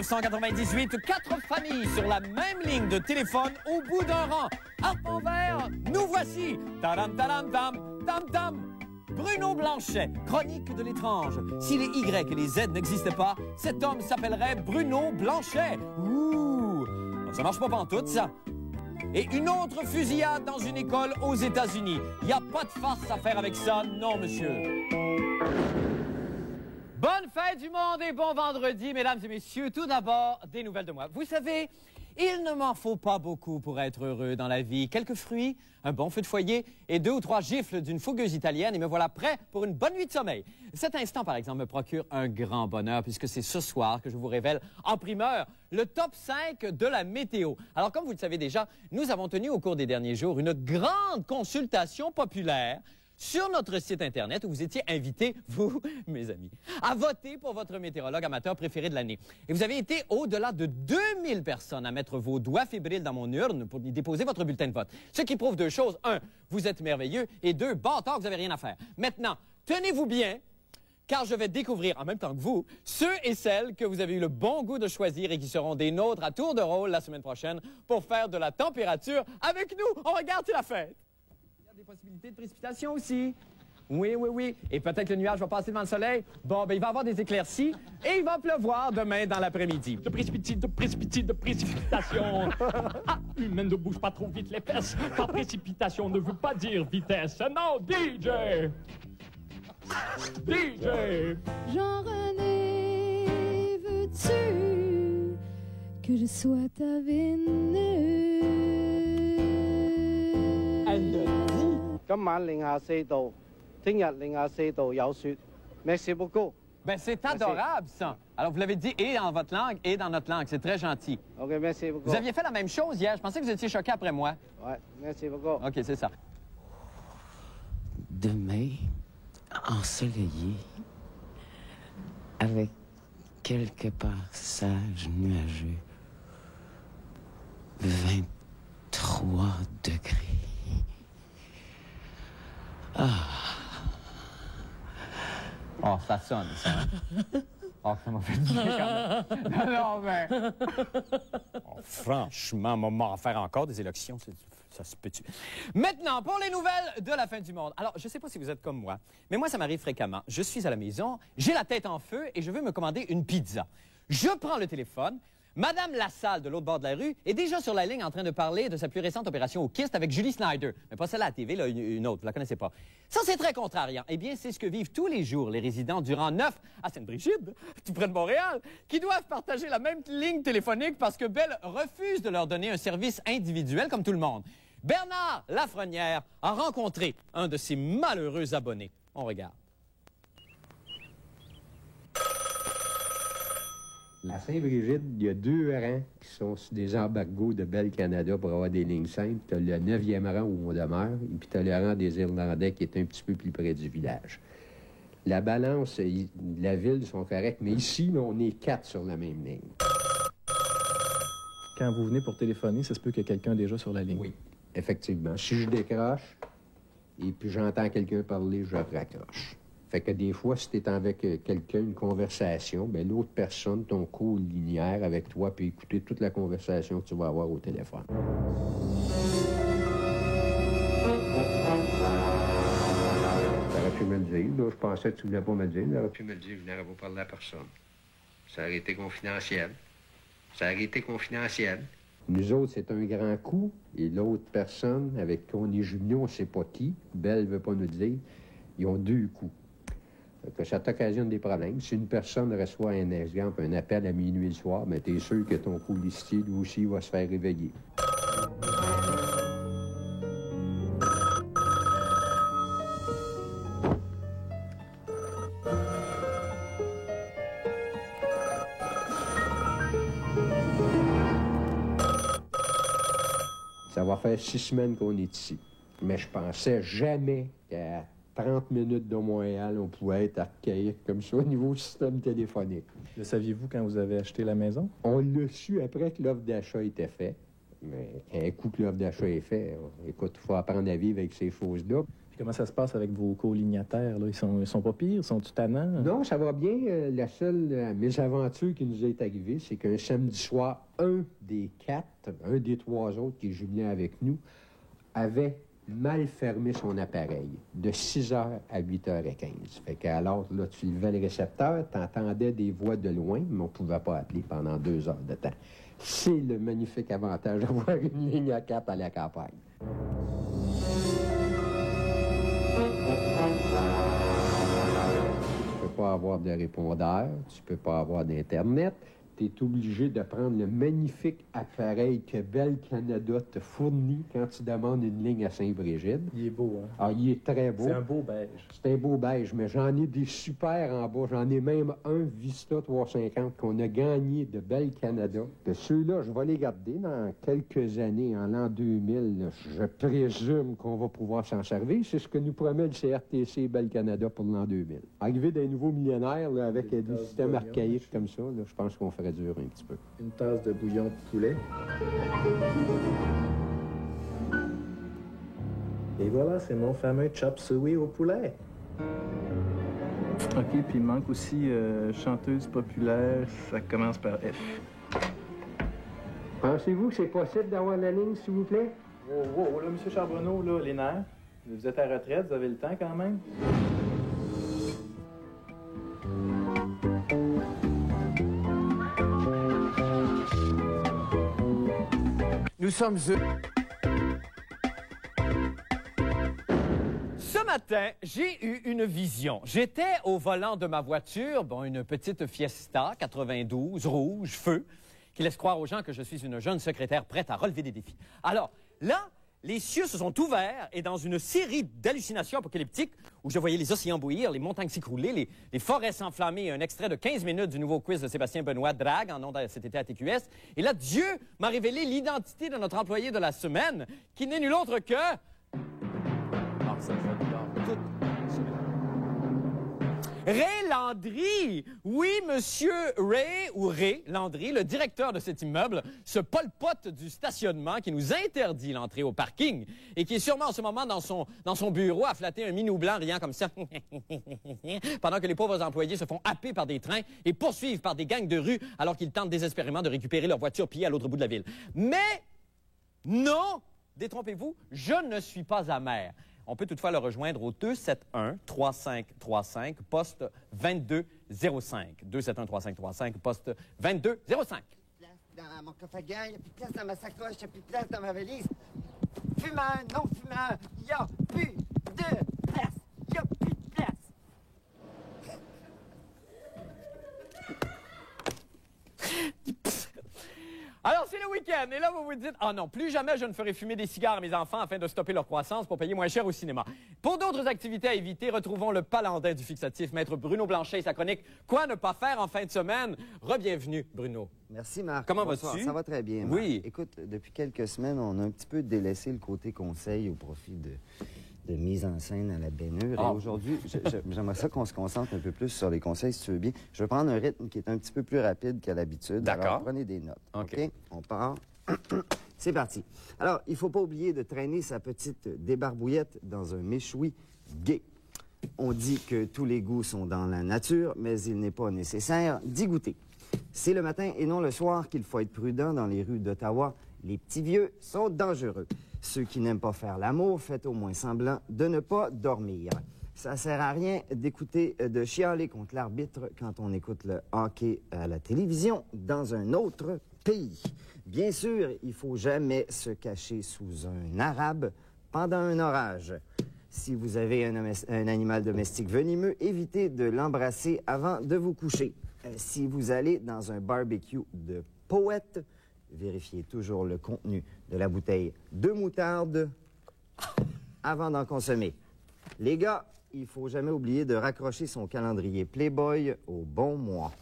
1998, 4 familles sur la même ligne de téléphone au bout d'un rang. Harpe vert, nous voici. Tadam, tadam, tam, tam, tam. Bruno Blanchet, chronique de l'étrange. Si les Y et les Z n'existaient pas, cet homme s'appellerait Bruno Blanchet. Ouh, ça marche pas pantoute, ça. Et une autre fusillade dans une école aux États-Unis. Il n'y a pas de farce à faire avec ça, non, monsieur. Bonne fête du monde et bon vendredi, mesdames et messieurs. Tout d'abord, des nouvelles de moi. Vous savez, il ne m'en faut pas beaucoup pour être heureux dans la vie. Quelques fruits, un bon feu de foyer et 2 ou 3 gifles d'une fougueuse italienne et me voilà prêt pour une bonne nuit de sommeil. Cet instant, par exemple, me procure un grand bonheur puisque c'est ce soir que je vous révèle en primeur le top 5 de la météo. Alors, comme vous le savez déjà, nous avons tenu au cours des derniers jours une grande consultation populaire sur notre site Internet où vous étiez invités, vous, mes amis, à voter pour votre météorologue amateur préféré de l'année. Et vous avez été au-delà de 2000 personnes à mettre vos doigts fébriles dans mon urne pour y déposer votre bulletin de vote. Ce qui prouve 2 choses. 1, vous êtes merveilleux. Et 2, bâtard, vous n'avez rien à faire. Maintenant, tenez-vous bien, car je vais découvrir, en même temps que vous, ceux et celles que vous avez eu le bon goût de choisir et qui seront des nôtres à tour de rôle la semaine prochaine pour faire de la température avec nous. On regarde, c'est la fête. Des possibilités de précipitation aussi. Oui, oui, oui. Et peut-être que le nuage va passer devant le soleil. Bon, ben il va y avoir des éclaircies et il va pleuvoir demain dans l'après-midi. De précipitation. Ah, mais ne bouge pas trop vite les fesses, car précipitation ne veut pas dire vitesse. Non, DJ! DJ! Jean-René, veux-tu que je sois ta Vénus? Elle le dit. 今晚零下4度，聽日零下4度有雪。Merci beaucoup. Ben, c'est adorable, ça. Alors, vous l'avez dit et dans votre langue et dans notre langue. C'est très gentil. OK, merci beaucoup. Vous aviez fait la même chose hier. Je pensais que vous étiez choqué après moi. Ouais, merci beaucoup. OK, c'est ça. Demain, ensoleillé, avec quelques passages nuageux, 23 degrés. Ah. Oh, ça sonne, ça. Hein? Oh, ça m'a fait du bien quand même. Non, mais... Oh, franchement, maman, faire encore des élections, ça se peut-tu. Maintenant, pour les nouvelles de la fin du monde. Alors, je ne sais pas si vous êtes comme moi, mais moi, ça m'arrive fréquemment. Je suis à la maison, j'ai la tête en feu et je veux me commander une pizza. Je prends le téléphone. Madame Lassalle, de l'autre bord de la rue, est déjà sur la ligne en train de parler de sa plus récente opération au kyste avec Julie Snyder. Mais pas celle à la TV, là, une autre, vous la connaissez pas. Ça, c'est très contrariant. Eh bien, c'est ce que vivent tous les jours les résidents du rang 9 à Sainte-Brigide, tout près de Montréal, qui doivent partager la même ligne téléphonique parce que Bell refuse de leur donner un service individuel comme tout le monde. Bernard Lafrenière a rencontré un de ses malheureux abonnés. On regarde. À Saint-Brigide, il y a 2 rangs qui sont sur des embargos de Bell Canada pour avoir des lignes simples. Tu as le 9e rang où on demeure, et puis tu as le rang des Irlandais qui est un petit peu plus près du village. La balance, la ville sont correctes, mais ici, là, on est 4 sur la même ligne. Quand vous venez pour téléphoner, ça se peut qu'il y ait quelqu'un déjà sur la ligne. Oui, effectivement. Si je décroche et puis j'entends quelqu'un parler, je raccroche. Fait que des fois, si tu es avec quelqu'un, une conversation, ben l'autre personne, ton co-linéaire avec toi, peut écouter toute la conversation que tu vas avoir au téléphone. T'aurais pu me le dire, là, je pensais que tu voulais pas me le dire, t'aurais pu me le dire, je n'aurais pas parlé à personne. Ça aurait été confidentiel. Ça aurait été confidentiel. Nous autres, c'est un grand coup, et l'autre personne avec qui on est jumelés, on ne sait pas qui, Belle ne veut pas nous le dire, ils ont 2 coups. Que ça t'occasionne des problèmes. Si une personne reçoit un exemple, un appel à minuit le soir, mais t'es sûr que ton policier, lui aussi, va se faire réveiller. Ça va faire 6 semaines qu'on est ici. Mais je pensais jamais qu'à 30 minutes de Montréal, on pouvait être archaïque comme ça au niveau du système téléphonique. Le saviez-vous quand vous avez acheté la maison? On l'a su après que l'offre d'achat était faite. Mais un coup que l'offre d'achat est faite, écoute, il faut apprendre à vivre avec ces choses-là. Puis comment ça se passe avec vos co-lignataires, là? Ils sont pas pires? Sont-ils tannants? Non, ça va bien. La seule mésaventure qui nous est arrivée, c'est qu'un samedi soir, un des 3 autres qui est jumelé avec nous, avait mal fermé son appareil de 6h à 8h15. Fait que alors, là, tu levais le récepteur, tu entendais des voix de loin, mais on ne pouvait pas appeler pendant 2 heures de temps. C'est le magnifique avantage d'avoir une ligne à 4 à la campagne. Tu peux pas avoir de répondeur, tu peux pas avoir d'Internet. Tu es obligé de prendre le magnifique appareil que Bell Canada te fournit quand tu demandes une ligne à Saint-Brigide. Il est beau, hein? Ah, il est très beau. C'est un beau beige. C'est un beau beige, mais j'en ai des super en bas. J'en ai même un Vista 350 qu'on a gagné de Bell Canada. De ceux-là, je vais les garder dans quelques années, en l'an 2000. Là, je présume qu'on va pouvoir s'en servir. C'est ce que nous promet le CRTC Bell Canada pour l'an 2000. Arriver des nouveaux millénaires là, avec des systèmes archaïques comme ça, là, je pense qu'on ferait dur un petit peu. Une tasse de bouillon de poulet. Et voilà, c'est mon fameux chop suey au poulet. OK, puis il manque aussi chanteuse populaire, ça commence par F. Pensez-vous que c'est possible d'avoir la ligne, s'il vous plaît? Wow, là, M. Charbonneau, là, les nerfs, vous êtes à la retraite, vous avez le temps quand même? Nous sommes Ce matin, j'ai eu une vision. J'étais au volant de ma voiture, une petite Fiesta 92, rouge, feu, qui laisse croire aux gens que je suis une jeune secrétaire prête à relever des défis. Alors, là, les cieux se sont ouverts et dans une série d'hallucinations apocalyptiques où je voyais les océans bouillir, les montagnes s'écrouler, les forêts s'enflammer, un extrait de 15 minutes du nouveau quiz de Sébastien Benoît, Drague, en ondes cet été à TQS. Et là, Dieu m'a révélé l'identité de notre employé de la semaine, qui n'est nul autre que... Ray Landry! Oui, monsieur Ray, ou Ray Landry, le directeur de cet immeuble, ce pol-pot du stationnement qui nous interdit l'entrée au parking et qui est sûrement en ce moment dans son bureau à flatter un minou blanc riant comme ça pendant que les pauvres employés se font happer par des trains et poursuivent par des gangs de rue alors qu'ils tentent désespérément de récupérer leur voiture pillée à l'autre bout de la ville. Mais non! Détrompez-vous, je ne suis pas amer. On peut toutefois le rejoindre au 271-3535, poste 2205. 271-3535, poste 2205. Dans mon coffre à gants, il n'y a plus de place dans ma sacoche, il n'y a plus de place dans ma valise. Fumeur, non fumeur, il n'y a plus de place. Il n'y a plus de place. Alors, c'est le week-end, et là, vous vous dites, « Ah non, plus jamais je ne ferai fumer des cigares à mes enfants afin de stopper leur croissance pour payer moins cher au cinéma. » Pour d'autres activités à éviter, retrouvons le palandin du fixatif, maître Bruno Blanchet et sa chronique « Quoi ne pas faire en fin de semaine ?» Rebienvenue, Bruno. Merci, Marc. Comment vas-tu? Ça va très bien, Marc. Oui. Écoute, depuis quelques semaines, on a un petit peu délaissé le côté conseil au profit de mise en scène à la bénure. Ah. Et aujourd'hui, j'aimerais ça qu'on se concentre un peu plus sur les conseils, si tu veux bien. Je vais prendre un rythme qui est un petit peu plus rapide qu'à l'habitude. D'accord. Alors, prenez des notes. OK. OK? On part. C'est parti. Alors, il ne faut pas oublier de traîner sa petite débarbouillette dans un méchoui gay. On dit que tous les goûts sont dans la nature, mais il n'est pas nécessaire d'y goûter. C'est le matin et non le soir qu'il faut être prudent dans les rues d'Ottawa. Les petits vieux sont dangereux. Ceux qui n'aiment pas faire l'amour, faites au moins semblant de ne pas dormir. Ça sert à rien d'écouter, de chialer contre l'arbitre quand on écoute le hockey à la télévision dans un autre pays. Bien sûr, il faut jamais se cacher sous un arabe pendant un orage. Si vous avez un animal domestique venimeux, évitez de l'embrasser avant de vous coucher. Si vous allez dans un barbecue de poète, vérifiez toujours le contenu de la bouteille de moutarde avant d'en consommer. Les gars, il faut jamais oublier de raccrocher son calendrier Playboy au bon mois.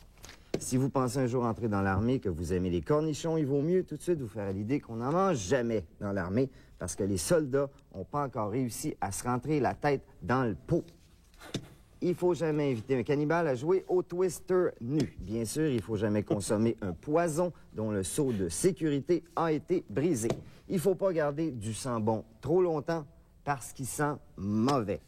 Si vous pensez un jour entrer dans l'armée, que vous aimez les cornichons, il vaut mieux tout de suite vous faire à l'idée qu'on n'en mange jamais dans l'armée parce que les soldats n'ont pas encore réussi à se rentrer la tête dans le pot. Il faut jamais inviter un cannibale à jouer au Twister nu. Bien sûr, il faut jamais consommer un poison dont le seau de sécurité a été brisé. Il faut pas garder du sang bon trop longtemps parce qu'il sent mauvais.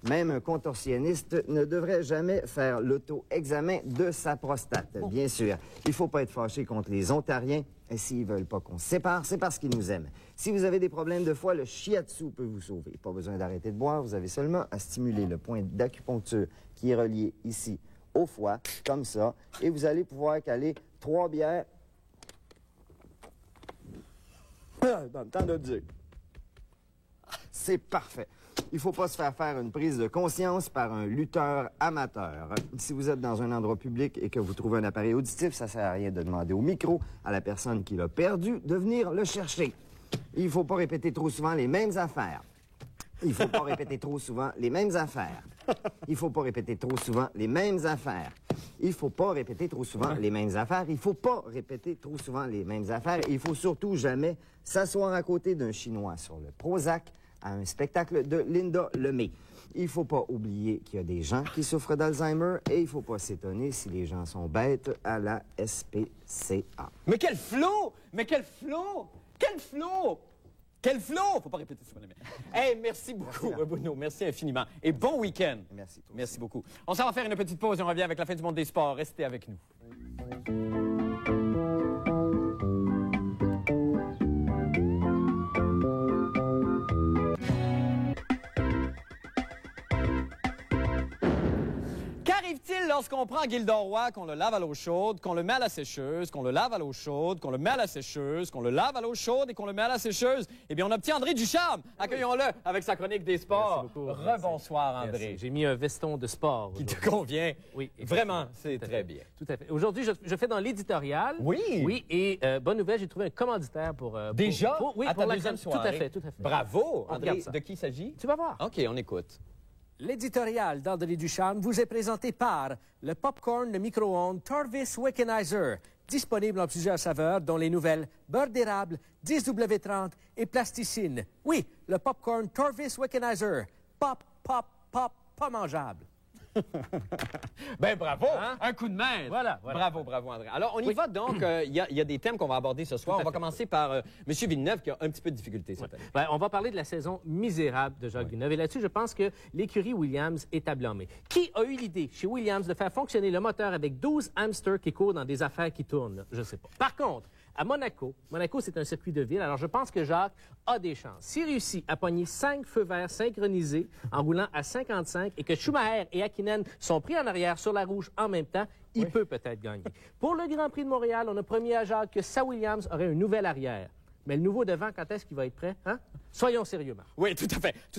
Même un contorsionniste ne devrait jamais faire l'auto-examen de sa prostate, bien sûr. Il ne faut pas être fâché contre les Ontariens. Et s'ils ne veulent pas qu'on se sépare, c'est parce qu'ils nous aiment. Si vous avez des problèmes de foie, le shiatsu peut vous sauver. Pas besoin d'arrêter de boire, vous avez seulement à stimuler le point d'acupuncture qui est relié ici au foie, comme ça, et vous allez pouvoir caler 3 bières dans le temps de Dieu. C'est parfait. Il ne faut pas se faire faire une prise de conscience par un lutteur amateur. Si vous êtes dans un endroit public et que vous trouvez un appareil auditif, ça ne sert à rien de demander au micro à la personne qui l'a perdu de venir le chercher. Il ne faut pas répéter trop souvent les mêmes affaires. Il ne faut pas répéter trop souvent les mêmes affaires. Il ne faut pas répéter trop souvent les mêmes affaires. Il ne faut pas répéter trop souvent les mêmes affaires. Il ne faut pas répéter trop souvent les mêmes affaires. Il ne faut surtout jamais s'asseoir à côté d'un Chinois sur le Prozac à un spectacle de Linda Lemay. Il ne faut pas oublier qu'il y a des gens qui souffrent d'Alzheimer et il ne faut pas s'étonner si les gens sont bêtes à la SPCA. Mais quel flot! Mais quel flot! Quel flot! Quel flot! Faut pas répéter ça. Hey, merci beaucoup, Bruno. Merci infiniment. Et bon week-end. Merci. Merci beaucoup. On s'en va faire une petite pause et on revient avec la fin du monde des sports. Restez avec nous. Qu'arrive-t-il lorsqu'on prend Gildor Roy, qu'on le lave à l'eau chaude, qu'on le met à la sécheuse, qu'on le lave à l'eau chaude, qu'on le met à la sécheuse, qu'on le lave à l'eau chaude et qu'on le met à la sécheuse? Eh bien, on obtient André Ducharme. Accueillons-le avec sa chronique des sports. Merci beaucoup. Rebonsoir, André. Merci. J'ai mis un veston de sport. Qui te convient. Oui. Vraiment, c'est très bien. Tout à fait. Aujourd'hui, je fais dans l'éditorial. Oui. Oui, et bonne nouvelle, j'ai trouvé un commanditaire pour... Déjà? Oui, à pour ta la deuxième soirée. Tout à fait, tout à fait. Bravo, On André. regarde ça. De qui il s'agit? Tu vas voir. OK, on écoute. L'éditorial d'André Ducharme vous est présenté par le popcorn de micro-ondes Torvis Wickenheiser, disponible en plusieurs saveurs, dont les nouvelles beurre d'érable, 10W30 et plasticine. Oui, le popcorn Torvis Wickenheiser. Pop, pop, pop, pas mangeable. Ben bravo, Hein? un coup de main. Voilà. Bravo, André. Alors, on y va donc. Il y a des thèmes qu'on va aborder ce soir. On va commencer par M. Villeneuve qui a un petit peu de difficulté cette année. Ben, on va parler de la saison misérable de Jacques Villeneuve. Et là-dessus, je pense que l'écurie Williams est à blâmer. Qui a eu l'idée chez Williams de faire fonctionner le moteur avec 12 hamsters qui courent dans des affaires qui tournent? Là? Je ne sais pas. Par contre, à Monaco, c'est un circuit de ville, alors je pense que Jacques a des chances. S'il réussit à pogner 5 feux verts synchronisés en roulant à 55 et que Schumacher et Hakkinen sont pris en arrière sur la rouge en même temps, il peut peut-être gagner. Pour le Grand Prix de Montréal, on a promis à Jacques que sa Williams aurait un nouvel arrière. Mais le nouveau devant, quand est-ce qu'il va être prêt? Hein? Soyons sérieux, Marc. Oui, tout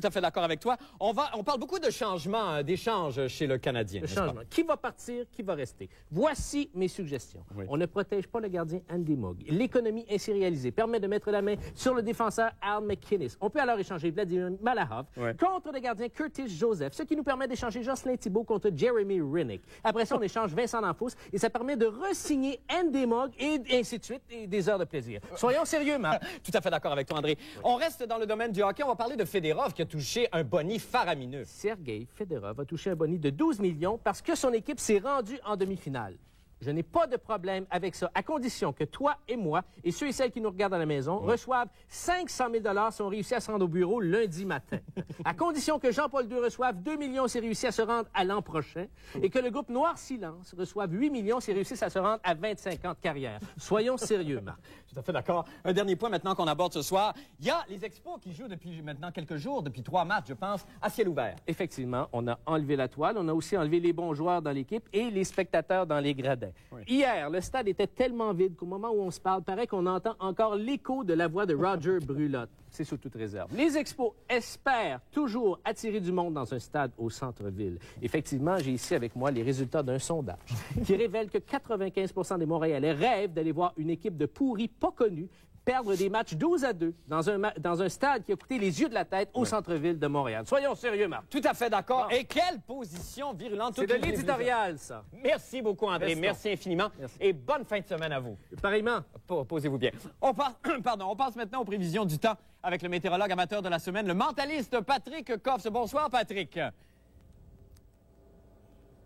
à fait d'accord avec toi. On parle beaucoup de changements, d'échanges chez le Canadien. Le changement. Qui va partir, qui va rester? Voici mes suggestions. Oui. On ne protège pas le gardien Andy Mogg. L'économie ainsi réalisée permet de mettre la main sur le défenseur Al McInnes. On peut alors échanger Vladimir Malahov contre le gardien Curtis Joseph, ce qui nous permet d'échanger Jocelyn Thibault contre Jeremy Rennick. Après ça, on échange Vincent D'Anfos et ça permet de re-signer Andy Mogg et ainsi de suite, et des heures de plaisir. Soyons sérieux, Marc. Tout à fait d'accord avec toi, André. On reste dans le domaine du hockey. On va parler de Fedorov qui a touché un boni faramineux. Sergei Fedorov a touché un boni de 12 millions parce que son équipe s'est rendue en demi-finale. Je n'ai pas de problème avec ça, à condition que toi et moi, et ceux et celles qui nous regardent à la maison, reçoivent 500 000 $ si on réussit à se rendre au bureau lundi matin. À condition que Jean-Paul II reçoive 2 millions s'il réussit à se rendre à l'an prochain, et que le groupe Noir Silence reçoive 8 millions s'il réussit à se rendre à 25 ans de carrière. Soyons sérieux, Marc. Tout à fait d'accord. Un dernier point maintenant qu'on aborde ce soir. Il y a les Expos qui jouent depuis maintenant quelques jours, depuis 3 matchs, je pense, à ciel ouvert. Effectivement, on a enlevé la toile, on a aussi enlevé les bons joueurs dans l'équipe et les spectateurs dans les gradins. Hier, le stade était tellement vide qu'au moment où on se parle, paraît qu'on entend encore l'écho de la voix de Roger Brulotte. C'est sous toute réserve. Les Expos espèrent toujours attirer du monde dans un stade au centre-ville. Effectivement, j'ai ici avec moi les résultats d'un sondage qui révèle que 95% des Montréalais rêvent d'aller voir une équipe de pourris pas connus perdre des matchs 12-2 dans un stade qui a coûté les yeux de la tête au centre-ville de Montréal. Soyons sérieux, Marc. Tout à fait d'accord. Bon. Et quelle position virulente. C'est de l'éditorial, ça. Merci beaucoup, André. Merci infiniment. Merci. Et bonne fin de semaine à vous. Pareillement. Posez-vous bien. On passe maintenant aux prévisions du temps avec le météorologue amateur de la semaine, le mentaliste Patrick Coffs. Bonsoir, Patrick.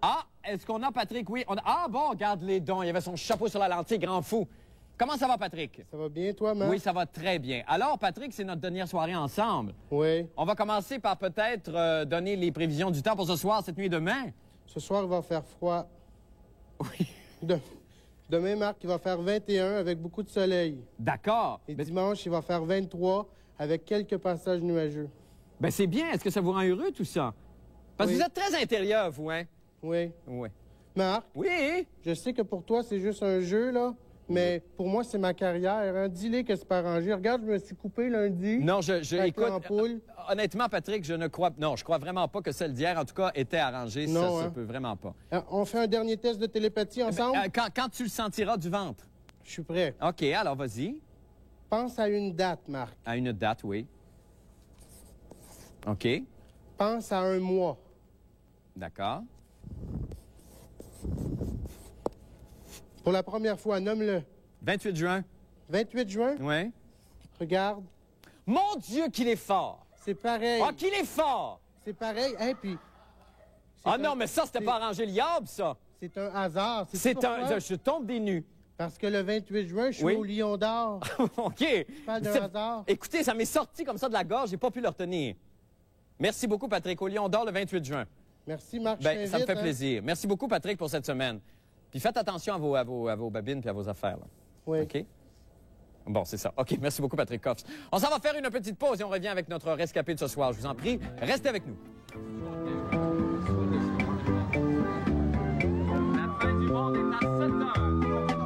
Ah, est-ce qu'on a Patrick? Oui. Ah bon, regarde les dons. Il avait son chapeau sur la lentille, grand fou. Comment ça va, Patrick? Ça va bien, toi, Marc? Oui, ça va très bien. Alors, Patrick, c'est notre dernière soirée ensemble. Oui. On va commencer par peut-être donner les prévisions du temps pour ce soir, cette nuit et demain. Ce soir, il va faire froid. Oui. Demain, Marc, il va faire 21 avec beaucoup de soleil. D'accord. Et dimanche, il va faire 23 avec quelques passages nuageux. Ben c'est bien. Est-ce que ça vous rend heureux, tout ça? Parce que Oui. vous êtes très intérieur, vous, hein? Oui. Oui. Marc? Oui? Je sais que pour toi, c'est juste un jeu, là. Mais pour moi, c'est ma carrière. Hein. Dis-les que c'est pas arrangé. Regarde, je me suis coupé lundi. Non, avec écoute, l'ampoule. honnêtement, Patrick, je crois vraiment pas que celle d'hier, en tout cas, était arrangée. Non, Ça hein. se peut vraiment pas. On fait un dernier test de télépathie ensemble? Quand tu le sentiras du ventre. Je suis prêt. OK, alors vas-y. Pense à une date, Marc. À une date, oui. OK, Pense à un mois. d'accord. Pour la première fois, nomme-le. 28 juin. 28 juin? Oui. Regarde. Mon Dieu, qu'il est fort! C'est pareil. Ah, qu'il est fort! C'est pareil. Et puis... Ah non, mais ça, c'était pas arrangé le diable, ça! C'est un hasard. C'est un... Je tombe des nues. Parce que le 28 juin, je suis Oui. au Lion d'Or. OK. Pas de C'est- hasard. Écoutez, ça m'est sorti comme ça de la gorge, j'ai pas pu le retenir. Merci beaucoup, Patrick. Au Lion d'Or, le 28 juin. Merci, Marc. Ben, je ça me fait t'invite, hein. plaisir. Merci beaucoup, Patrick, pour cette semaine. Puis faites attention à vos babines puis à vos affaires. Là. Oui. OK? Bon, c'est ça. OK, merci beaucoup, Patrick Coffs. On s'en va faire une petite pause et on revient avec notre rescapé de ce soir. Je vous en prie, restez avec nous. La fin du monde est à 7 heures.